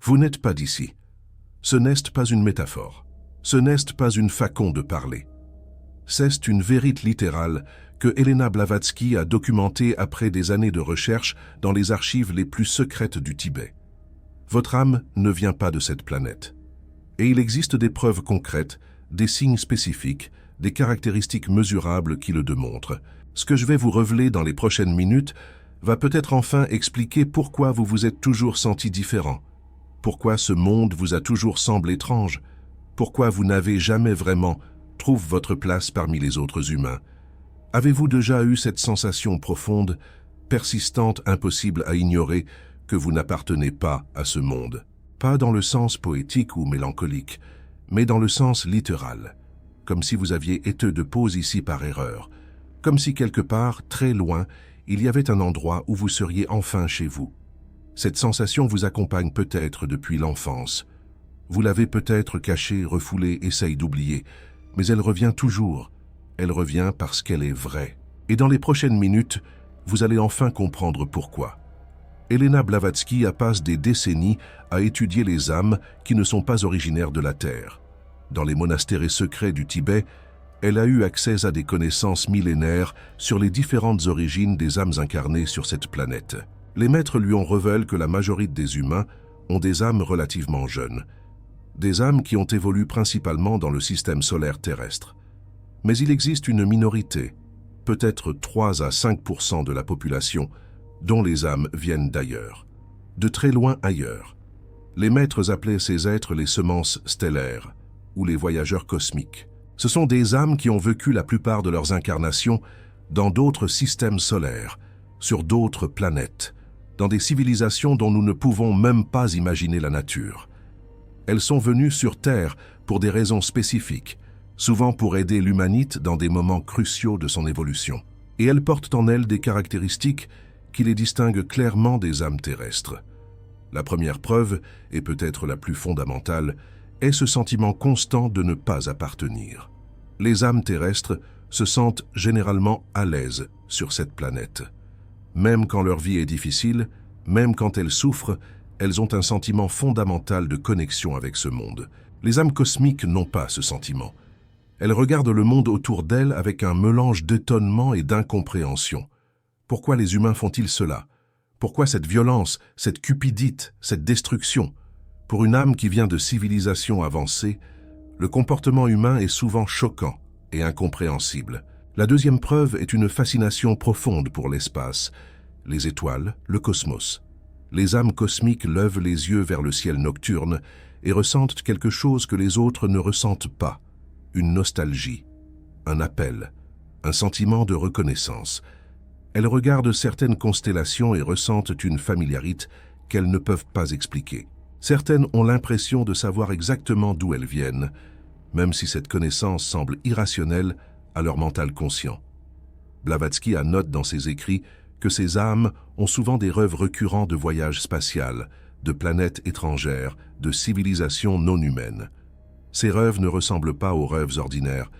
Vous n'êtes pas d'ici. Ce n'est pas une métaphore. Ce n'est pas une façon de parler. C'est une vérité littérale que Elena Blavatsky a documentée après des années de recherche dans les archives les plus secrètes du Tibet. Votre âme ne vient pas de cette planète. Et il existe des preuves concrètes, des signes spécifiques, des caractéristiques mesurables qui le démontrent. Ce que je vais vous révéler dans les prochaines minutes va peut-être enfin expliquer pourquoi vous vous êtes toujours senti différent, pourquoi ce monde vous a toujours semblé étrange, pourquoi vous n'avez jamais vraiment trouvé votre place parmi les autres humains. Avez-vous déjà eu cette sensation profonde, persistante, impossible à ignorer, que vous n'appartenez pas à ce monde? Pas dans le sens poétique ou mélancolique, mais dans le sens littéral, comme si vous aviez été de pause ici par erreur, comme si quelque part, très loin, il y avait un endroit où vous seriez enfin chez vous. Cette sensation vous accompagne peut-être depuis l'enfance. Vous l'avez peut-être cachée, refoulée, essaye d'oublier, mais elle revient toujours. Elle revient parce qu'elle est vraie. Et dans les prochaines minutes, vous allez enfin comprendre pourquoi. Elena Blavatsky a passé des décennies à étudier les âmes qui ne sont pas originaires de la Terre. Dans les monastères secrets du Tibet, elle a eu accès à des connaissances millénaires sur les différentes origines des âmes incarnées sur cette planète. Les maîtres lui ont révélé que la majorité des humains ont des âmes relativement jeunes, des âmes qui ont évolué principalement dans le système solaire terrestre. Mais il existe une minorité, peut-être 3 à 5% de la population, dont les âmes viennent d'ailleurs, de très loin ailleurs. Les maîtres appelaient ces êtres les semences stellaires, ou les voyageurs cosmiques. Ce sont des âmes qui ont vécu la plupart de leurs incarnations dans d'autres systèmes solaires, sur d'autres planètes, dans des civilisations dont nous ne pouvons même pas imaginer la nature. Elles sont venues sur Terre pour des raisons spécifiques, souvent pour aider l'humanité dans des moments cruciaux de son évolution. Et elles portent en elles des caractéristiques qui les distinguent clairement des âmes terrestres. La première preuve, et peut-être la plus fondamentale, est ce sentiment constant de ne pas appartenir. Les âmes terrestres se sentent généralement à l'aise sur cette planète. Même quand leur vie est difficile, même quand elles souffrent, elles ont un sentiment fondamental de connexion avec ce monde. Les âmes cosmiques n'ont pas ce sentiment. Elles regardent le monde autour d'elles avec un mélange d'étonnement et d'incompréhension. Pourquoi les humains font-ils cela? Pourquoi cette violence, cette cupidité, cette destruction? Pour une âme qui vient de civilisations avancées, le comportement humain est souvent choquant et incompréhensible. La deuxième preuve est une fascination profonde pour l'espace, les étoiles, le cosmos. Les âmes cosmiques lèvent les yeux vers le ciel nocturne et ressentent quelque chose que les autres ne ressentent pas. Une nostalgie, un appel, un sentiment de reconnaissance. Elles regardent certaines constellations et ressentent une familiarité qu'elles ne peuvent pas expliquer. Certaines ont l'impression de savoir exactement d'où elles viennent, même si cette connaissance semble irrationnelle à leur mental conscient. Blavatsky note dans ses écrits que ces âmes ont souvent des rêves récurrents de voyages spatials, de planètes étrangères, de civilisations non humaines. Ces rêves ne ressemblent pas aux rêves ordinaires.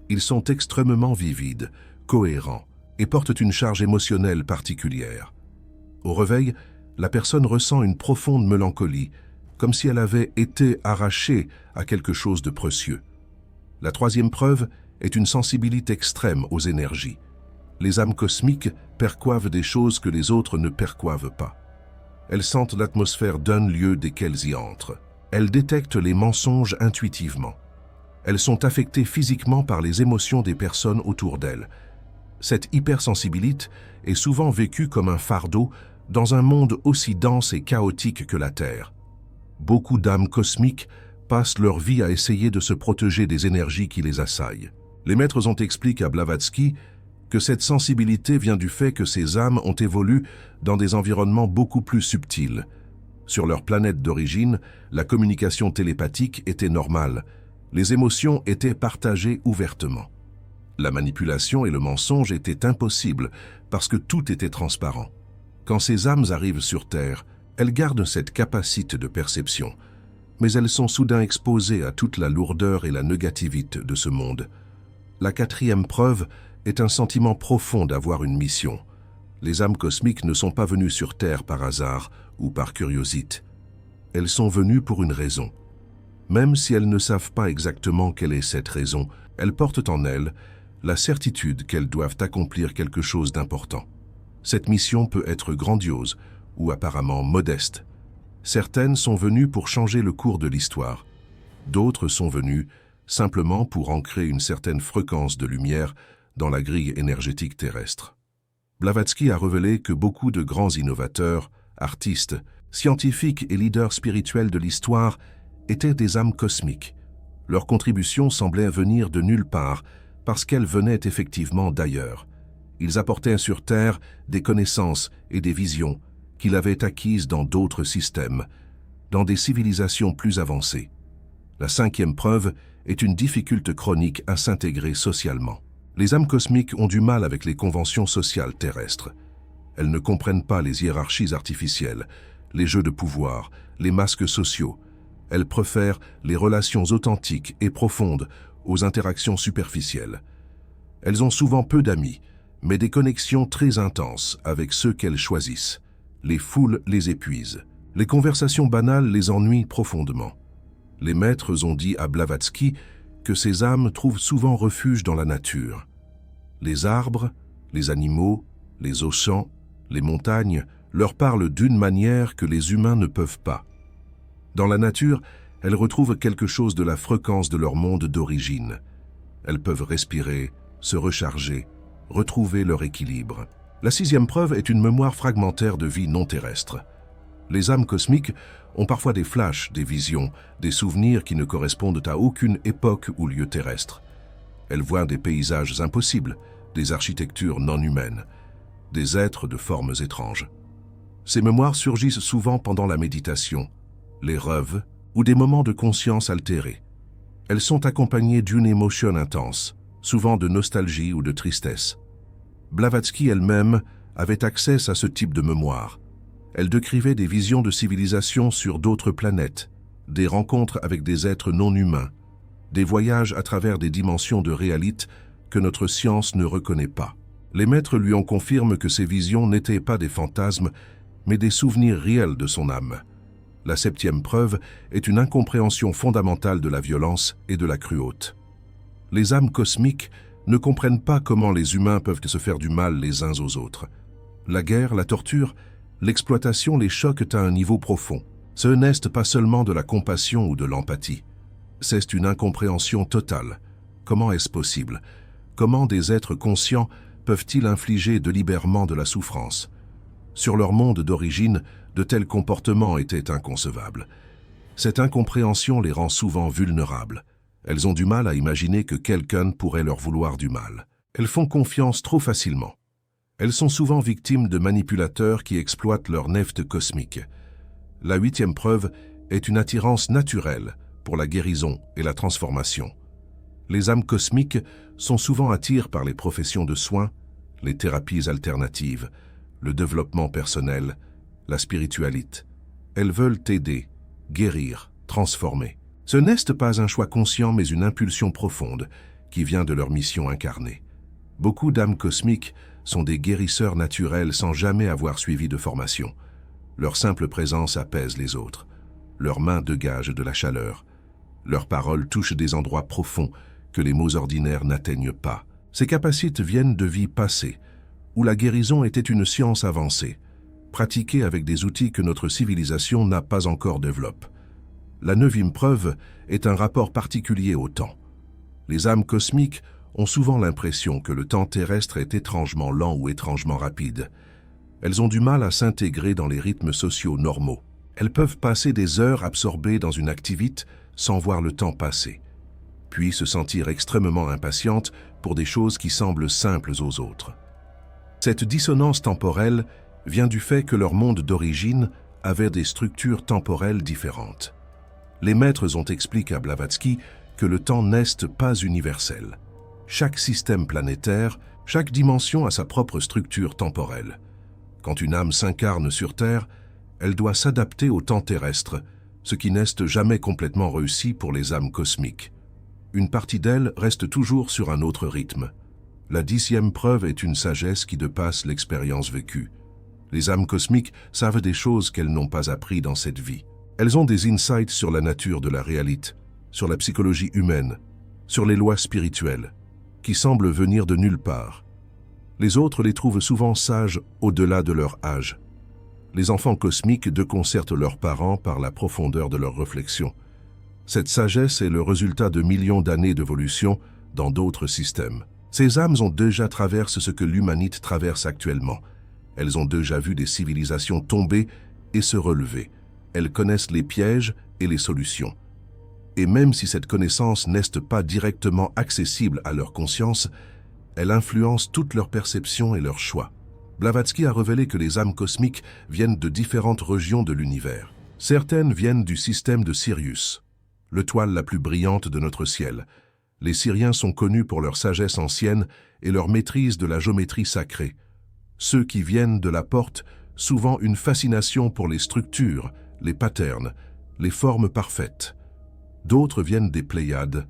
Ils sont extrêmement vivides, cohérents, et portent une charge émotionnelle particulière. Au réveil, la personne ressent une profonde mélancolie, comme si elle avait été arrachée à quelque chose de précieux. La troisième preuve est une sensibilité extrême aux énergies. Les âmes cosmiques perçoivent des choses que les autres ne perçoivent pas. Elles sentent l'atmosphère d'un lieu desquels y entrent. Elles détectent les mensonges intuitivement. Elles sont affectées physiquement par les émotions des personnes autour d'elles. Cette hypersensibilité est souvent vécue comme un fardeau dans un monde aussi dense et chaotique que la Terre. Beaucoup d'âmes cosmiques passent leur vie à essayer de se protéger des énergies qui les assaillent. Les maîtres ont expliqué à Blavatsky que cette sensibilité vient du fait que ces âmes ont évolué dans des environnements beaucoup plus subtils. Sur leur planète d'origine, la communication télépathique était normale. Les émotions étaient partagées ouvertement. La manipulation et le mensonge étaient impossibles parce que tout était transparent. Quand ces âmes arrivent sur Terre, elles gardent cette capacité de perception, mais elles sont soudain exposées à toute la lourdeur et la négativité de ce monde. La quatrième preuve est un sentiment profond d'avoir une mission. Les âmes cosmiques ne sont pas venues sur Terre par hasard ou par curiosité. elles sont venues pour une raison. Même si elles ne savent pas exactement quelle est cette raison, elles portent en elles la certitude qu'elles doivent accomplir quelque chose d'important. Cette mission peut être grandiose ou apparemment modeste. Certaines sont venues pour changer le cours de l'histoire. D'autres sont venues simplement pour ancrer une certaine fréquence de lumière dans la grille énergétique terrestre. Blavatsky a révélé que beaucoup de grands innovateurs, artistes, scientifiques et leaders spirituels de l'histoire étaient des âmes cosmiques. Leur contribution semblait venir de nulle part parce qu'elles venaient effectivement d'ailleurs. Ils apportaient sur Terre des connaissances et des visions qu'ils avaient acquises dans d'autres systèmes, dans des civilisations plus avancées. La cinquième preuve est une difficulté chronique à s'intégrer socialement. Les âmes cosmiques ont du mal avec les conventions sociales terrestres. Elles ne comprennent pas les hiérarchies artificielles, les jeux de pouvoir, les masques sociaux. Elles préfèrent les relations authentiques et profondes aux interactions superficielles. Elles ont souvent peu d'amis, mais des connexions très intenses avec ceux qu'elles choisissent. Les foules les épuisent. Les conversations banales les ennuient profondément. Les maîtres ont dit à Blavatsky que ces âmes trouvent souvent refuge dans la nature. Les arbres, les animaux, les océans, les montagnes leur parlent d'une manière que les humains ne peuvent pas. Dans la nature, elles retrouvent quelque chose de la fréquence de leur monde d'origine. Elles peuvent respirer, se recharger, retrouver leur équilibre. La sixième preuve est une mémoire fragmentaire de vie non terrestre. Les âmes cosmiques ont parfois des flashs, des visions, des souvenirs qui ne correspondent à aucune époque ou lieu terrestre. Elles voient des paysages impossibles, des architectures non humaines, des êtres de formes étranges. Ces mémoires surgissent souvent pendant la méditation, les rêves ou des moments de conscience altérés. Elles sont accompagnées d'une émotion intense, souvent de nostalgie ou de tristesse. Blavatsky elle-même avait accès à ce type de mémoire. Elle décrivait des visions de civilisation sur d'autres planètes, des rencontres avec des êtres non humains, des voyages à travers des dimensions de réalité que notre science ne reconnaît pas. Les maîtres lui en confirment que ces visions n'étaient pas des fantasmes, mais des souvenirs réels de son âme. La septième preuve est une incompréhension fondamentale de la violence et de la cruauté. Les âmes cosmiques ne comprennent pas comment les humains peuvent se faire du mal les uns aux autres. La guerre, la torture, l'exploitation les choquent à un niveau profond. Ce n'est pas seulement de la compassion ou de l'empathie. C'est une incompréhension totale. Comment est-ce possible? Comment des êtres conscients peuvent-ils infliger délibérément de la souffrance? Sur leur monde d'origine, de tels comportements étaient inconcevables. Cette incompréhension les rend souvent vulnérables. Elles ont du mal à imaginer que quelqu'un pourrait leur vouloir du mal. Elles font confiance trop facilement. Elles sont souvent victimes de manipulateurs qui exploitent leur nefte cosmique. La huitième preuve est une attirance naturelle pour la guérison et la transformation. Les âmes cosmiques sont souvent attirées par les professions de soins, les thérapies alternatives, le développement personnel, la spiritualité. Elles veulent aider, guérir, transformer. Ce n'est pas un choix conscient mais une impulsion profonde qui vient de leur mission incarnée. Beaucoup d'âmes cosmiques sont des guérisseurs naturels sans jamais avoir suivi de formation. Leur simple présence apaise les autres. Leurs mains dégagent de la chaleur. Leurs paroles touchent des endroits profonds que les mots ordinaires n'atteignent pas. Ces capacités viennent de vies passées, où la guérison était une science avancée, pratiquée avec des outils que notre civilisation n'a pas encore développés. La neuvième preuve est un rapport particulier au temps. Les âmes cosmiques ont souvent l'impression que le temps terrestre est étrangement lent ou étrangement rapide. Elles ont du mal à s'intégrer dans les rythmes sociaux normaux. Elles peuvent passer des heures absorbées dans une activité sans voir le temps passer, puis se sentir extrêmement impatientes pour des choses qui semblent simples aux autres. Cette dissonance temporelle vient du fait que leur monde d'origine avait des structures temporelles différentes. Les maîtres ont expliqué à Blavatsky que le temps n'est pas universel. Chaque système planétaire, chaque dimension a sa propre structure temporelle. Quand une âme s'incarne sur Terre, elle doit s'adapter au temps terrestre, ce qui n'est jamais complètement réussi pour les âmes cosmiques. Une partie d'elle reste toujours sur un autre rythme. La 10e preuve est une sagesse qui dépasse l'expérience vécue. Les âmes cosmiques savent des choses qu'elles n'ont pas apprises dans cette vie. Elles ont des insights sur la nature de la réalité, sur la psychologie humaine, sur les lois spirituelles, qui semblent venir de nulle part. Les autres les trouvent souvent sages au-delà de leur âge. Les enfants cosmiques déconcertent leurs parents par la profondeur de leurs réflexions. Cette sagesse est le résultat de millions d'années d'évolution dans d'autres systèmes. Ces âmes ont déjà traversé ce que l'humanité traverse actuellement. Elles ont déjà vu des civilisations tomber et se relever. Elles connaissent les pièges et les solutions. Et même si cette connaissance n'est pas directement accessible à leur conscience, elle influence toute leur perception et leurs choix. Blavatsky a révélé que les âmes cosmiques viennent de différentes régions de l'univers. Certaines viennent du système de Sirius, l'étoile la plus brillante de notre ciel. Les Syriens sont connus pour leur sagesse ancienne et leur maîtrise de la géométrie sacrée. Ceux qui viennent de la Porte, souvent une fascination pour les structures, les patterns, les formes parfaites. D'autres viennent des Pléiades,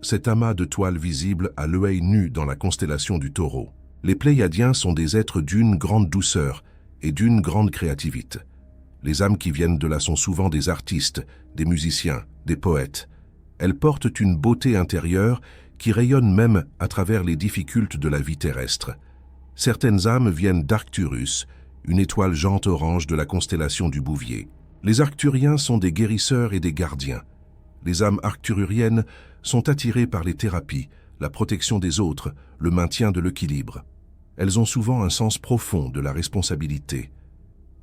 cet amas de toiles visible à l'œil nu dans la constellation du Taureau. Les Pléiadiens sont des êtres d'une grande douceur et d'une grande créativité. Les âmes qui viennent de là sont souvent des artistes, des musiciens, des poètes. Elles portent une beauté intérieure qui rayonne même à travers les difficultés de la vie terrestre. Certaines âmes viennent d'Arcturus, une étoile jaune orange de la constellation du Bouvier. Les Arcturiens sont des guérisseurs et des gardiens. Les âmes arcturiennes sont attirées par les thérapies, la protection des autres, le maintien de l'équilibre. Elles ont souvent un sens profond de la responsabilité.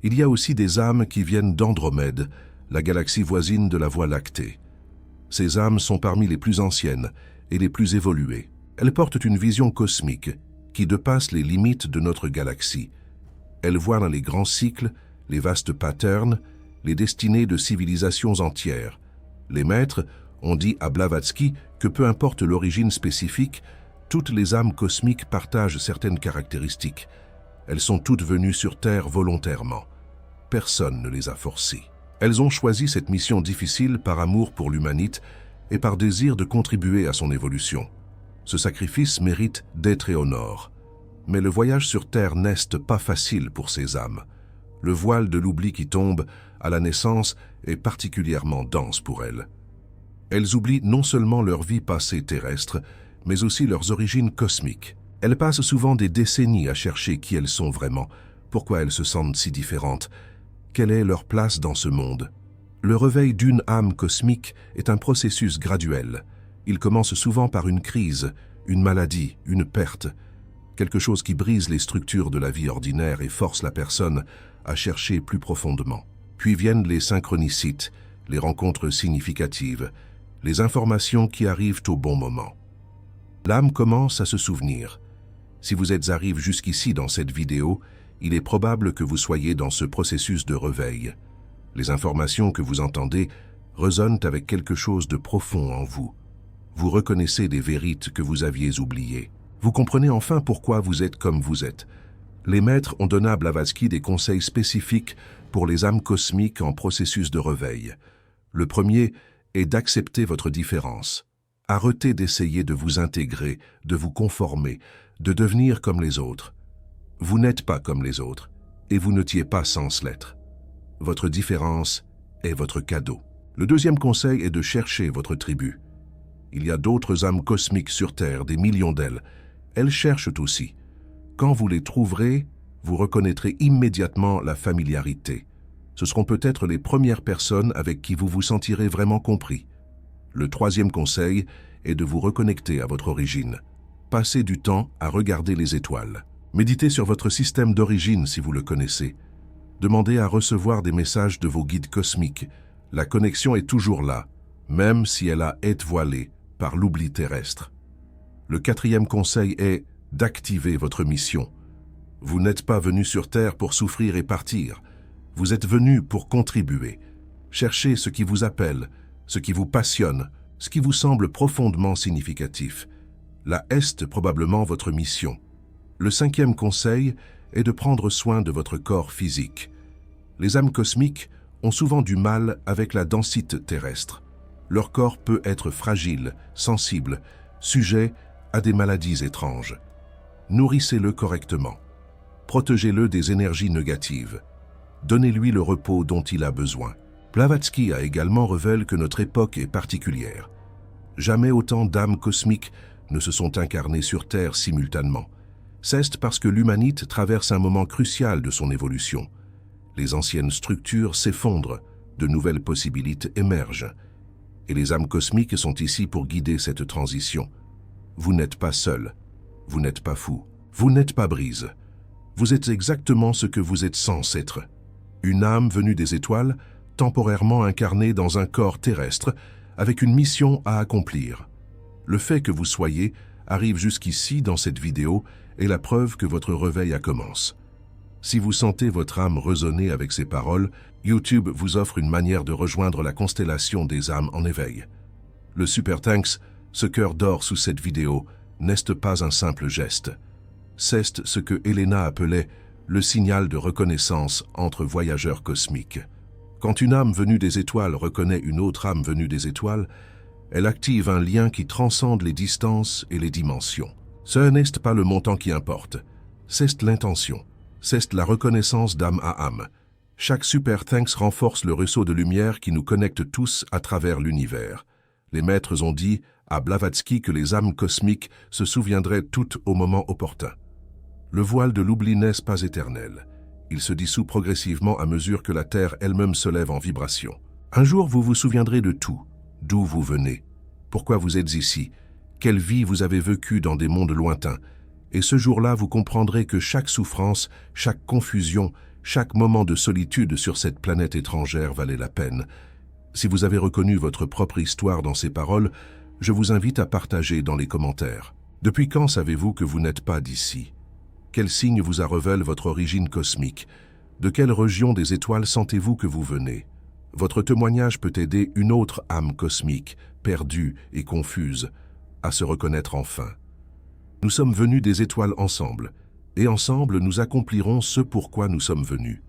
Il y a aussi des âmes qui viennent d'Andromède, la galaxie voisine de la Voie lactée. Ces âmes sont parmi les plus anciennes et les plus évoluées. Elles portent une vision cosmique qui dépasse les limites de notre galaxie. Elles voient dans les grands cycles, les vastes patterns, les destinées de civilisations entières. Les maîtres ont dit à Blavatsky que peu importe l'origine spécifique, toutes les âmes cosmiques partagent certaines caractéristiques. Elles sont toutes venues sur Terre volontairement. Personne ne les a forcées. Elles ont choisi cette mission difficile par amour pour l'humanité et par désir de contribuer à son évolution. Ce sacrifice mérite d'être honoré. Mais le voyage sur Terre n'est pas facile pour ces âmes. Le voile de l'oubli qui tombe à la naissance est particulièrement dense pour elles. Elles oublient non seulement leur vie passée terrestre, mais aussi leurs origines cosmiques. Elles passent souvent des décennies à chercher qui elles sont vraiment, pourquoi elles se sentent si différentes, quelle est leur place dans ce monde. Le réveil d'une âme cosmique est un processus graduel. Il commence souvent par une crise, une maladie, une perte, quelque chose qui brise les structures de la vie ordinaire et force la personne à chercher plus profondément. Puis viennent les synchronicités, les rencontres significatives, les informations qui arrivent au bon moment. L'âme commence à se souvenir. Si vous êtes arrivé jusqu'ici dans cette vidéo, il est probable que vous soyez dans ce processus de réveil. Les informations que vous entendez résonnent avec quelque chose de profond en vous. Vous reconnaissez des vérités que vous aviez oubliées. Vous comprenez enfin pourquoi vous êtes comme vous êtes. Les maîtres ont donné à Blavatsky des conseils spécifiques pour les âmes cosmiques en processus de réveil. Le premier est d'accepter votre différence. Arrêtez d'essayer de vous intégrer, de vous conformer, de devenir comme les autres. Vous n'êtes pas comme les autres, et vous n'étiez pas sans l'être. Votre différence est votre cadeau. Le deuxième conseil est de chercher votre tribu. Il y a d'autres âmes cosmiques sur Terre, des millions d'elles. Elles cherchent aussi. Quand vous les trouverez, vous reconnaîtrez immédiatement la familiarité. Ce seront peut-être les premières personnes avec qui vous vous sentirez vraiment compris. Le troisième conseil est de vous reconnecter à votre origine. Passez du temps à regarder les étoiles. Méditez sur votre système d'origine si vous le connaissez. Demandez à recevoir des messages de vos guides cosmiques. La connexion est toujours là, même si elle a été voilée par l'oubli terrestre. Le quatrième conseil est d'activer votre mission. Vous n'êtes pas venu sur Terre pour souffrir et partir. Vous êtes venu pour contribuer. Cherchez ce qui vous appelle, ce qui vous passionne, ce qui vous semble profondément significatif. Là est probablement votre mission. Le cinquième conseil est de prendre soin de votre corps physique. Les âmes cosmiques ont souvent du mal avec la densité terrestre. Leur corps peut être fragile, sensible, sujet à des maladies étranges. Nourrissez-le correctement. Protégez-le des énergies négatives. Donnez-lui le repos dont il a besoin. Blavatsky a également révélé que notre époque est particulière. Jamais autant d'âmes cosmiques ne se sont incarnées sur Terre simultanément. C'est parce que l'humanité traverse un moment crucial de son évolution. Les anciennes structures s'effondrent, de nouvelles possibilités émergent. Et les âmes cosmiques sont ici pour guider cette transition. Vous n'êtes pas seul, vous n'êtes pas fou, vous n'êtes pas brise. Vous êtes exactement ce que vous êtes censé être. Une âme venue des étoiles, temporairement incarnée dans un corps terrestre, avec une mission à accomplir. Le fait que vous soyez arrive jusqu'ici dans cette vidéo est la preuve que votre réveil a commencé. Si vous sentez votre âme résonner avec ces paroles, YouTube vous offre une manière de rejoindre la constellation des âmes en éveil. Le Super Thanks, ce cœur d'or sous cette vidéo, n'est pas un simple geste. C'est ce que Elena appelait le signal de reconnaissance entre voyageurs cosmiques. Quand une âme venue des étoiles reconnaît une autre âme venue des étoiles, elle active un lien qui transcende les distances et les dimensions. Ce n'est pas le montant qui importe, c'est l'intention, c'est la reconnaissance d'âme à âme. Chaque Super Thanks renforce le ruisseau de lumière qui nous connecte tous à travers l'univers. Les maîtres ont dit à Blavatsky que les âmes cosmiques se souviendraient toutes au moment opportun. Le voile de l'oubli n'est pas éternel. Il se dissout progressivement à mesure que la Terre elle-même se lève en vibration. Un jour, vous vous souviendrez de tout, d'où vous venez, pourquoi vous êtes ici, quelle vie vous avez vécue dans des mondes lointains. Et ce jour-là, vous comprendrez que chaque souffrance, chaque confusion, chaque moment de solitude sur cette planète étrangère valait la peine. Si vous avez reconnu votre propre histoire dans ces paroles, je vous invite à partager dans les commentaires. Depuis quand savez-vous que vous n'êtes pas d'ici? Quel signe vous a révélé votre origine cosmique? De quelle région des étoiles sentez-vous que vous venez? Votre témoignage peut aider une autre âme cosmique, perdue et confuse, à se reconnaître enfin. Nous sommes venus des étoiles ensemble, et ensemble nous accomplirons ce pourquoi nous sommes venus.